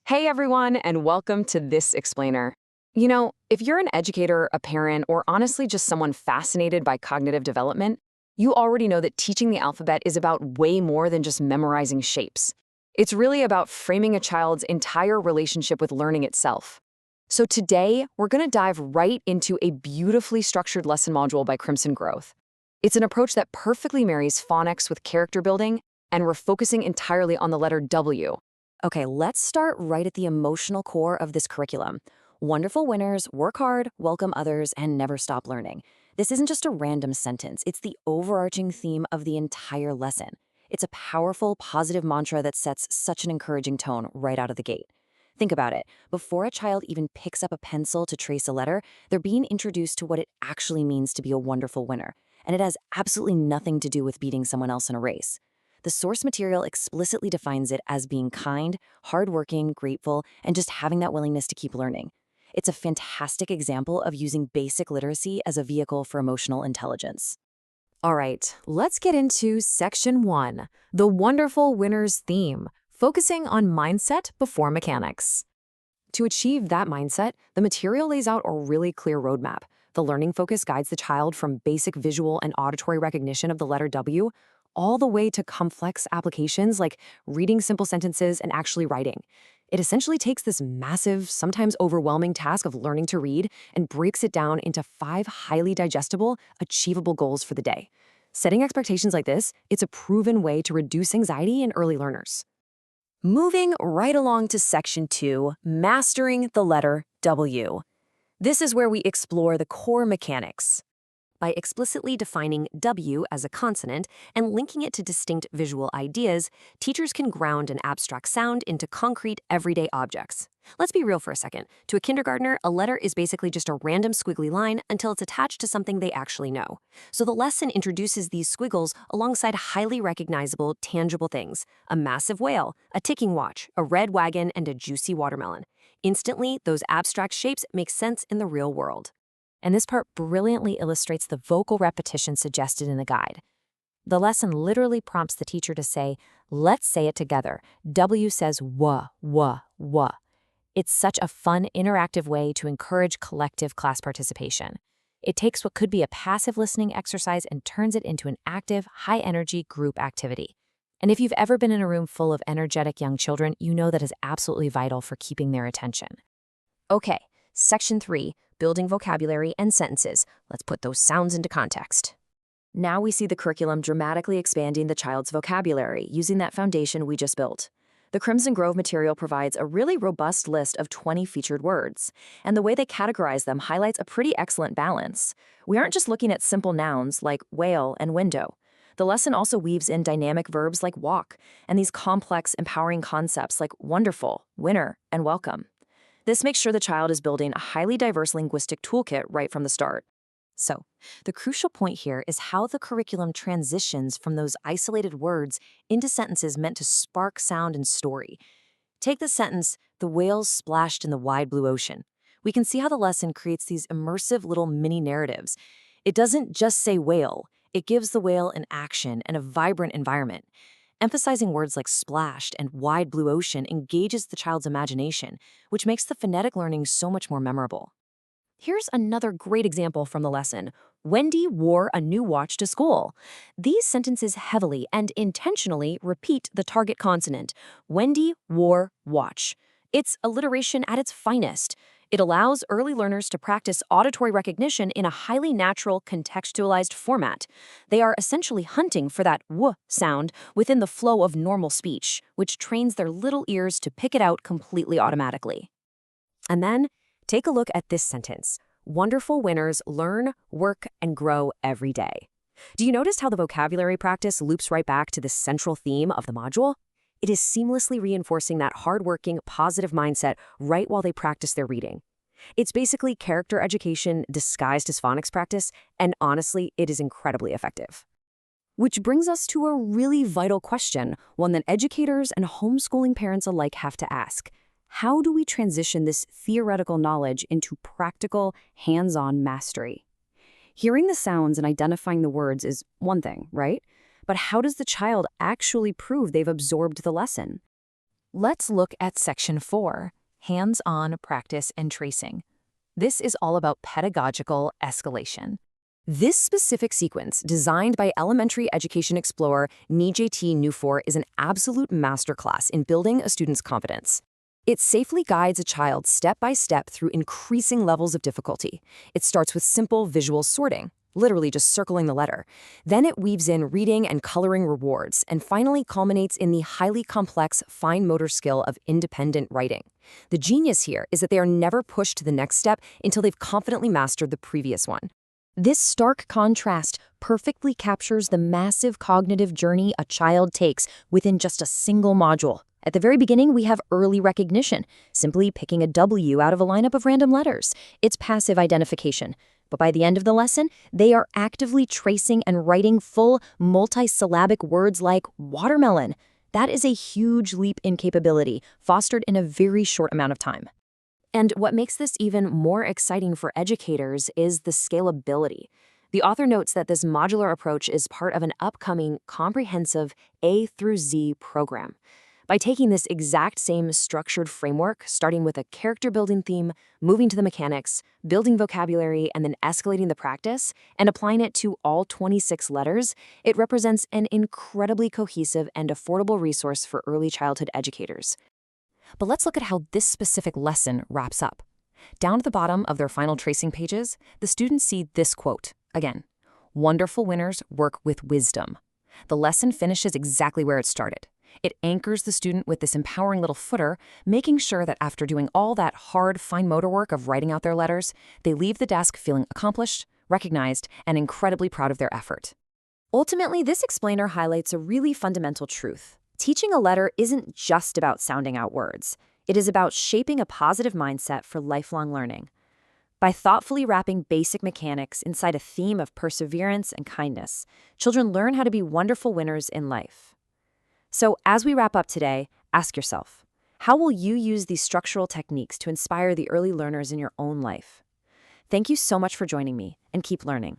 Hey everyone, and welcome to This Explainer. If you're an educator, a parent, or honestly just someone fascinated by cognitive development, you already know that teaching the alphabet is about way more than just memorizing shapes. It's really about framing a child's entire relationship with learning itself. So today, we're going to dive right into a beautifully structured lesson module by Crimson Growth. It's an approach that perfectly marries phonics with character building, and we're focusing entirely on the letter W. Okay, let's start right at the emotional core of this curriculum. Wonderful winners, work hard, welcome others, and never stop learning. This isn't just a random sentence, it's the overarching theme of the entire lesson. It's a powerful, positive mantra that sets such an encouraging tone right out of the gate. Think about it. Before a child even picks up a pencil to trace a letter, they're being introduced to what it actually means to be a wonderful winner. And it has absolutely nothing to do with beating someone else in a race. The source material explicitly defines it as being kind, hardworking, grateful, and just having that willingness to keep learning. It's a fantastic example of using basic literacy as a vehicle for emotional intelligence. All right, let's get into Section 1, the Wonderful Winners theme, focusing on mindset before mechanics. To achieve that mindset, the material lays out a really clear roadmap. The learning focus guides the child from basic visual and auditory recognition of the letter W all the way to complex applications like reading simple sentences and actually writing. It essentially takes this massive, sometimes overwhelming task of learning to read and breaks it down into 5 highly digestible, achievable goals for the day. Setting expectations like this, it's a proven way to reduce anxiety in early learners. Moving right along to Section 2, Mastering the Letter W. This is where we explore the core mechanics. By explicitly defining W as a consonant and linking it to distinct visual ideas, teachers can ground an abstract sound into concrete, everyday objects. Let's be real for a second. To a kindergartner, a letter is basically just a random squiggly line until it's attached to something they actually know. So the lesson introduces these squiggles alongside highly recognizable, tangible things: a massive whale, a ticking watch, a red wagon, and a juicy watermelon. Instantly, those abstract shapes make sense in the real world. And this part brilliantly illustrates the vocal repetition suggested in the guide. The lesson literally prompts the teacher to say, "Let's say it together." W says "wah, wah, wah." It's such a fun, interactive way to encourage collective class participation. It takes what could be a passive listening exercise and turns it into an active, high-energy group activity. And if you've ever been in a room full of energetic young children, you know that is absolutely vital for keeping their attention. Okay, Section 3, Building Vocabulary and Sentences. Let's put those sounds into context. Now we see the curriculum dramatically expanding the child's vocabulary using that foundation we just built. The Crimson Grove material provides a really robust list of 20 featured words, and the way they categorize them highlights a pretty excellent balance. We aren't just looking at simple nouns like whale and window. The lesson also weaves in dynamic verbs like walk, and these complex, empowering concepts like wonderful, winner, and welcome. This makes sure the child is building a highly diverse linguistic toolkit right from the start. So, the crucial point here is how the curriculum transitions from those isolated words into sentences meant to spark sound and story. Take the sentence, "The whales splashed in the wide blue ocean." We can see how the lesson creates these immersive little mini narratives. It doesn't just say whale, it gives the whale an action and a vibrant environment. Emphasizing words like splashed and wide blue ocean engages the child's imagination, which makes the phonetic learning so much more memorable. Here's another great example from the lesson. Wendy wore a new watch to school. These sentences heavily and intentionally repeat the target consonant. Wendy wore watch. It's alliteration at its finest. It allows early learners to practice auditory recognition in a highly natural, contextualized format. They are essentially hunting for that w sound within the flow of normal speech, which trains their little ears to pick it out completely automatically. And then, take a look at this sentence. Wonderful winners learn, work, and grow every day. Do you notice how the vocabulary practice loops right back to the central theme of the module? It is seamlessly reinforcing that hardworking, positive mindset right while they practice their reading. It's basically character education disguised as phonics practice, and honestly, it is incredibly effective. Which brings us to a really vital question, one that educators and homeschooling parents alike have to ask. How do we transition this theoretical knowledge into practical, hands-on mastery? Hearing the sounds and identifying the words is one thing, right? But how does the child actually prove they've absorbed the lesson? Let's look at Section 4, Hands-on Practice and Tracing. This is all about pedagogical escalation. This specific sequence, designed by Elementary Education Explorer NEJT New4, is an absolute masterclass in building a student's confidence. It safely guides a child step by step through increasing levels of difficulty. It starts with simple visual sorting, literally just circling the letter. Then it weaves in reading and coloring rewards, and finally culminates in the highly complex fine motor skill of independent writing. The genius here is that they are never pushed to the next step until they've confidently mastered the previous one. This stark contrast perfectly captures the massive cognitive journey a child takes within just a single module. At the very beginning, we have early recognition, simply picking a W out of a lineup of random letters. It's passive identification. But by the end of the lesson, they are actively tracing and writing full multisyllabic words like watermelon. That is a huge leap in capability, fostered in a very short amount of time. And what makes this even more exciting for educators is the scalability. The author notes that this modular approach is part of an upcoming comprehensive A through Z program. By taking this exact same structured framework, starting with a character-building theme, moving to the mechanics, building vocabulary, and then escalating the practice, and applying it to all 26 letters, it represents an incredibly cohesive and affordable resource for early childhood educators. But let's look at how this specific lesson wraps up. Down at the bottom of their final tracing pages, the students see this quote. Again, wonderful winners work with wisdom. The lesson finishes exactly where it started. It anchors the student with this empowering little footer, making sure that after doing all that hard, fine motor work of writing out their letters, they leave the desk feeling accomplished, recognized, and incredibly proud of their effort. Ultimately, this explainer highlights a really fundamental truth. Teaching a letter isn't just about sounding out words. It is about shaping a positive mindset for lifelong learning. By thoughtfully wrapping basic mechanics inside a theme of perseverance and kindness, children learn how to be wonderful winners in life. So, as we wrap up today, ask yourself, how will you use these structural techniques to inspire the early learners in your own life? Thank you so much for joining me, and keep learning.